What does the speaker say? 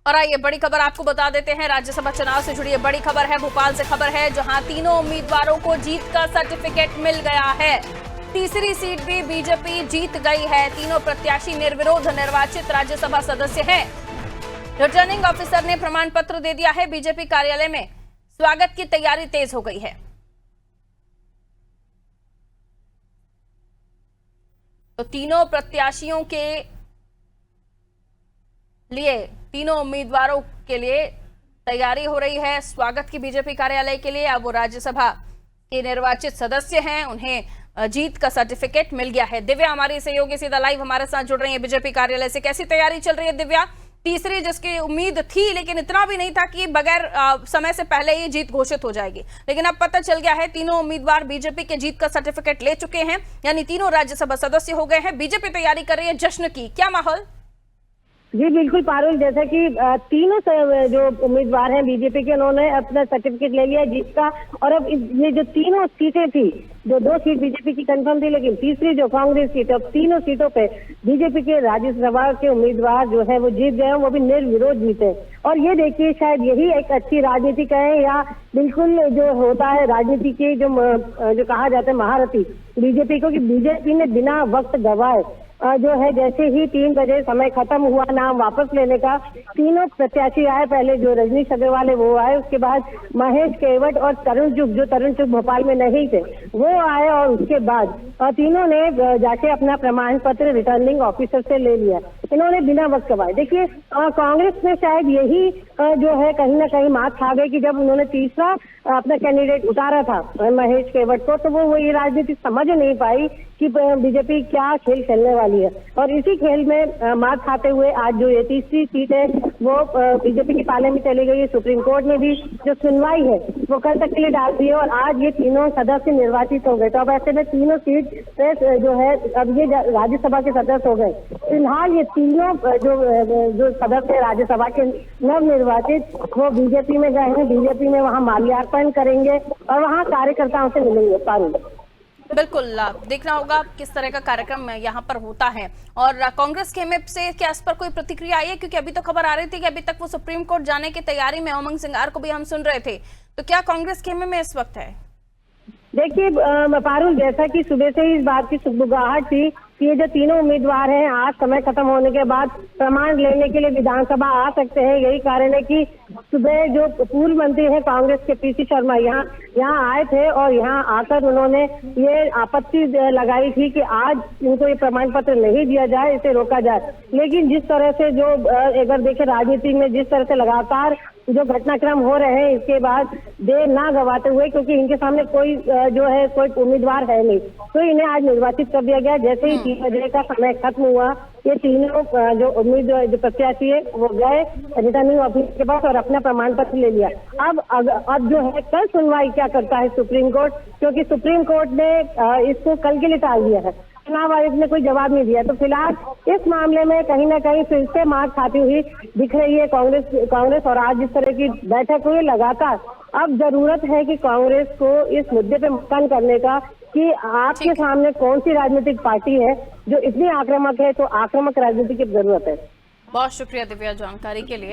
और आइए बड़ी खबर आपको बता देते हैं। राज्यसभा चुनाव से जुड़ी बड़ी खबर है। भोपाल से खबर है, जहां तीनों उम्मीदवारों को जीत का सर्टिफिकेट मिल गया है। तीसरी सीट भी बीजेपी जीत गई है। तीनों प्रत्याशी निर्विरोध निर्वाचित राज्यसभा सदस्य हैं। रिटर्निंग ऑफिसर ने प्रमाण पत्र दे दिया है। बीजेपी कार्यालय में स्वागत की तैयारी तेज हो गई है। तो तीनों प्रत्याशियों के लिए, तीनों उम्मीदवारों के लिए तैयारी हो रही है स्वागत की बीजेपी कार्यालय के लिए। अब वो राज्यसभा के निर्वाचित सदस्य हैं, उन्हें जीत का सर्टिफिकेट मिल गया है। दिव्या हमारी सहयोगी सीधा लाइव हमारे साथ जुड़ रही है बीजेपी कार्यालय से। कैसी तैयारी चल रही है दिव्या? तीसरी जिसकी उम्मीद थी, लेकिन इतना भी नहीं था कि बगैर समय से पहले ही जीत घोषित हो जाएगी, लेकिन अब पता चल गया है तीनों उम्मीदवार बीजेपी के जीत का सर्टिफिकेट ले चुके हैं, यानी तीनों राज्यसभा सदस्य हो गए हैं। बीजेपी तैयारी कर रही है जश्न की, क्या माहौल? जी बिल्कुल पारुल, जैसा कि तीनों जो उम्मीदवार हैं बीजेपी के, उन्होंने अपना सर्टिफिकेट ले लिया जीत का। और अब ये जो तीनों सीटें थी, जो 2 सीट बीजेपी की कंफर्म थी, लेकिन तीसरी जो कांग्रेस सीट, अब तीनों सीटों पे बीजेपी के राज्यसभा के उम्मीदवार जो है वो जीत गए हैं, वो भी निर्विरोध जीते। और ये देखिए, शायद यही एक अच्छी राजनीति कहें या बिल्कुल जो होता है राजनीति के जो कहा जाता है महारथी बीजेपी को, कि बीजेपी ने बिना वक्त गवाए जो है, जैसे ही 3 बजे समय खत्म हुआ नाम वापस लेने का, तीनों प्रत्याशी आए। पहले जो रजनीश अग्रवाल है वो आए, उसके बाद महेश केवट और तरुण चुग, जो तरुण चुग भोपाल में नहीं थे, वो आए। और उसके बाद तीनों ने जाके अपना प्रमाण पत्र रिटर्निंग ऑफिसर से ले लिया। इन्होंने बिना वक्त गवाए, देखिए कांग्रेस में शायद यही जो है कहीं ना कहीं मात खा गई कि जब उन्होंने तीसरा अपना कैंडिडेट उतारा था महेश केवट को, तो वो ये राजनीति समझ नहीं पाई कि बीजेपी क्या खेल खेलने वाली है। और इसी खेल में मात खाते हुए आज जो ये तीसरी सीट है वो बीजेपी के पाले में चली गई है। सुप्रीम कोर्ट ने भी जो सुनवाई है वो कल तक के लिए डाल दी है और आज ये तीनों सदस्य निर्वाचित हो गए। तो अब ऐसे में तीनों सीट पे जो है अब ये राज्यसभा के सदस्य हो गए। फिलहाल ये तीनों जो सदस्य राज्यसभा के नवनिर्वाचित, वो बीजेपी में गए हैं। बीजेपी में वहाँ माल्यार्पण करेंगे और वहाँ कार्यकर्ताओं से मिलेंगे। पारुल, बिल्कुल देखना होगा किस तरह का कार्यक्रम यहाँ पर होता है। और कांग्रेस के एमएफ से क्या इस पर कोई प्रतिक्रिया आई है? क्योंकि अभी तो खबर आ रही थी कि अभी तक वो सुप्रीम कोर्ट जाने की तैयारी में, उमंग सिंगार को भी हम सुन रहे थे, तो क्या कांग्रेस के एमएफ में इस वक्त है? देखिए पारुल, जैसा कि सुबह से ही इस बात की सुगबुगाहट थी कि ये जो तीनों उम्मीदवार हैं आज समय खत्म होने के बाद प्रमाण लेने के लिए विधानसभा आ सकते हैं। यही कारण है कि सुबह जो पूर्व मंत्री हैं कांग्रेस के पीसी शर्मा यहाँ आए थे और यहाँ आकर उन्होंने ये आपत्ति लगाई थी कि आज इनको ये प्रमाण पत्र नहीं दिया जाए, इसे रोका जाए। लेकिन जिस तरह से जो अगर देखें राजनीति में जिस तरह से लगातार जो घटनाक्रम हो रहे हैं, इसके बाद देर ना गवाते हुए, क्योंकि इनके सामने कोई जो है कोई उम्मीदवार है नहीं, तो इन्हें आज निर्वाचित कर दिया गया। जैसे ही 3 बजे का समय खत्म हुआ, ये तीनों जो जो प्रत्याशी है वो गए रिटर्निंग ऑफिस के पास और अपना प्रमाण पत्र ले लिया। अब जो है कल सुनवाई क्या करता है सुप्रीम कोर्ट, क्योंकि सुप्रीम कोर्ट ने इसको कल के लिए टाल दिया है। चुनाव आयोग ने कोई जवाब नहीं दिया, तो फिलहाल इस मामले में कहीं ना कहीं फिर से मार खाती हुई दिख रही है कांग्रेस। और आज जिस तरह की बैठक हुई लगातार, अब जरूरत है कि कांग्रेस को इस मुद्दे पे मुक्काम करने का कि आपके सामने कौन सी राजनीतिक पार्टी है जो इतनी आक्रामक है, तो आक्रामक राजनीति की जरूरत है। बहुत शुक्रिया दिव्या जानकारी के लिए।